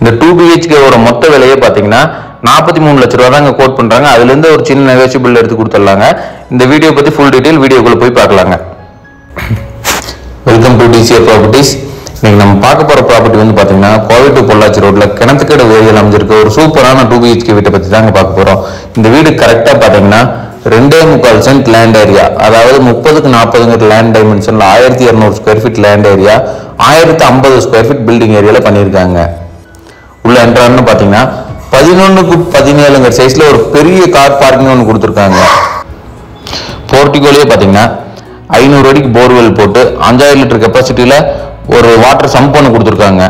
இந்த 2 BHK ஓட மொத்த விலையே பாத்தீங்கன்னா 43 லட்சம் ரூபாய் தாங்க கோட் பண்றாங்க. அதுல இருந்து ஒரு சின்ன நெகோஷியபிள் எடுத்து கொடுத்துடலாங்க. இந்த வீடியோ பத்தி ஃபுல் டீடைல் வீடியோக்குள்ள போய் பார்க்கலாங்க. Welcome to DCA properties. இன்னைக்கு நம்ம பார்க்க போற ப்ராப்பர்ட்டி வந்து பாத்தீங்கன்னா கோவை டு பொள்ளாச்சி ரோட்ல கிணத்துக்கடை ஏரியாவில் அமைஞ்சிருக்க ஒரு சூப்பரான 2 BHK வீட்டை பத்தி தாங்க பார்க்க போறோம். இந்த வீடு கரெக்டா பாத்தீங்கன்னா 2.25 சென்ட் லேண்ட் ஏரியா, அதாவது 30க்கு 40 லேண்ட் டைமென்ஷன்ல 1200 square feet land area, 1050 square feet building ஏரியால பண்ணியிருக்காங்க. உள்ள என்ட்ரான்னு பாத்தீங்கன்னா 11க்கு 17 சைஸ்ல ஒரு பெரிய கார் பார்க்கிங் ஒன்று கொடுத்துருக்காங்க. போர்ட்டிகோலயே பாத்தீங்கன்னா 500 அடிக்கு போர்வெல் போட்டு 5000 லிட்டர் கெப்பாசிட்டியில ஒரு வாட்டர் சம்ப் ஒன்று கொடுத்துருக்காங்க.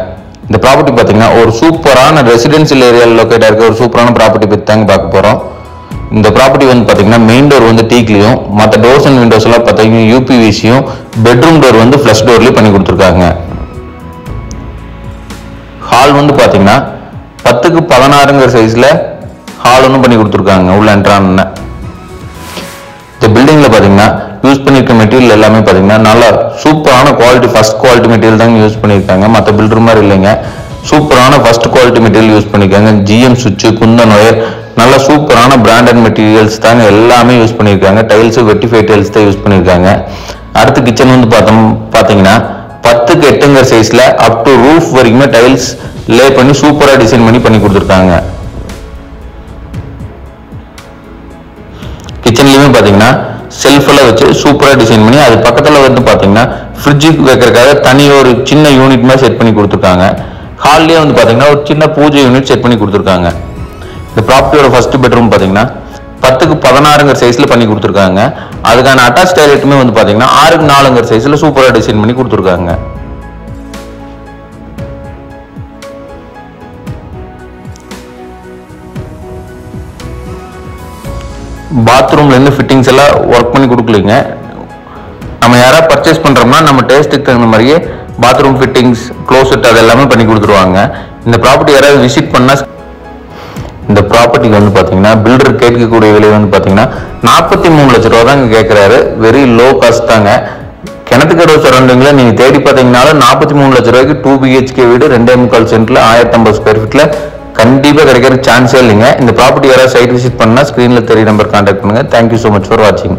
இந்த ப்ராப்பர்ட்டி பாத்தீங்கன்னா ஒரு சூப்பரான ரெசிடென்சியல் ஏரியாவில் லொக்கேட் இருக்க ஒரு சூப்பரான ப்ராப்பர்ட்டி பத்தி தாங்க பார்க்க போறோம். இந்த ப்ராப்பர்ட்டி வந்து பாத்தீங்கன்னா மெயின் டோர் வந்து டீக்லயும், மற்ற டோர்ஸ் அண்ட் விண்டோஸ் எல்லாம் பாத்தீங்கன்னா UPVCயும், பெட்ரூம் டோர் வந்து ஃபிளஷ் டோர்லயும் பண்ணி கொடுத்துருக்காங்க. ஹால் வந்து பாத்தீங்கன்னா 10க்கு 16 சைஸ்ல ஹால் ஒன்று பண்ணி கொடுத்துருக்காங்க. உள்ள என்ட்ரான இந்த பில்டிங்ல பாத்தீங்கன்னா யூஸ் பண்ணிருக்க மெட்டீரியல் எல்லாமே பாத்தீங்கன்னா நல்லா சூப்பரான குவாலிட்டி, ஃபர்ஸ்ட் குவாலிட்டி மெட்டீரியல் தாங்க யூஸ் பண்ணிருக்காங்க. மற்ற பில்டர் மாதிரி இல்லைங்க, சூப்பரான ஃபர்ஸ்ட் குவாலிட்டி மெட்டீரியல் யூஸ் பண்ணிருக்காங்க. GM சுவிட்ச், குந்தன் ஒயர், நல்ல சூப்பரான பிராண்டட் மெட்டீரியல்ஸ் தாங்க எல்லாமே யூஸ் பண்ணிருக்காங்க. டைல்ஸ் வெட்டிஃபை டைல்ஸ் தான் யூஸ் பண்ணிருக்காங்க. அடுத்து கிச்சன் வந்து பாத்தீங்கன்னா 10க்கு 8 சைஸ்ல அப் டு ரூஃப் வரைக்குமே டைல்ஸ் லே பண்ணி சூப்பரா டிசைன் பண்ணி கொடுத்துருக்காங்க. கிச்சன்லயுமே பாத்தீங்கன்னா செல்ஃப் எல்லாம் வச்சு சூப்பரா டிசைன் பண்ணி, அது பக்கத்துல வந்து பாத்தீங்கன்னா ஃப்ரிட்ஜுக்கு வைக்கிறதுக்காக தனி ஒரு சின்ன யூனிட் மாதிரி செட் பண்ணி கொடுத்துருக்காங்க. ஹால்லயே வந்து பாத்தீங்கன்னா ஒரு சின்ன பூஜை யூனிட் செட் பண்ணி கொடுத்துருக்காங்க. இந்த ப்ராப்பர்ட்டியோட ஃபர்ஸ்ட் பெட்ரூம் பாத்தீங்கன்னா 10க்கு 16 சைஸ்ல பண்ணி கொடுத்துருக்காங்க. அதுக்கான அட்டாச் டாய்லெட்டுமே வந்து பாத்தீங்கன்னா 6க்கு 4 சைஸ்ல சூப்பரா டிசைன் பண்ணி கொடுத்துருக்காங்க. பாத்ரூம்ல இருந்து ஃபிட்டிங்ஸ் எல்லாம் ஒர்க் பண்ணி கொடுக்கலீங்க. நம்ம யாராவது பர்ச்சேஸ் பண்றோம்னா நம்ம டேஸ்ட்டுக்கு தகுந்த மாதிரியே பாத்ரூம் ஃபிட்டிங்ஸ், க்ளோசெட் அது எல்லாமே பண்ணி கொடுத்துருவாங்க. இந்த ப்ராப்பர்ட்டி யாராவது விசிட் பண்ணா, இந்த ப்ராப்பர்ட்டிக்கு வந்து பாத்தீங்கன்னா பில்டர் கேட்கக்கூடிய விலை வந்து பாத்தீங்கன்னா 43 லட்சம் ரூபா தாங்க கேட்கிறாரு. வெரி லோ காஸ்ட் தாங்க. கிணத்துக்கடை சரௌண்டிங்ல நீங்க தேடி பாத்தீங்கன்னாலும் 43 லட்சம் ரூபாய்க்கு 2 BHK வீடு 2.25 சென்ட்ல 1050 ஸ்கொயர் ஃபீட்ல கண்டிப்பா கிடைக்கிற சான்ஸே இல்லைங்க. இந்த ப்ராப்பர்ட்டி யாராவது சைட் விசிட் பண்ணா ஸ்கிரீன்ல தெரிய நம்பர் கான்டாக்ட் பண்ணுங்க. தேங்க்யூ ஸோ மச் ஃபார் வாட்சிங்.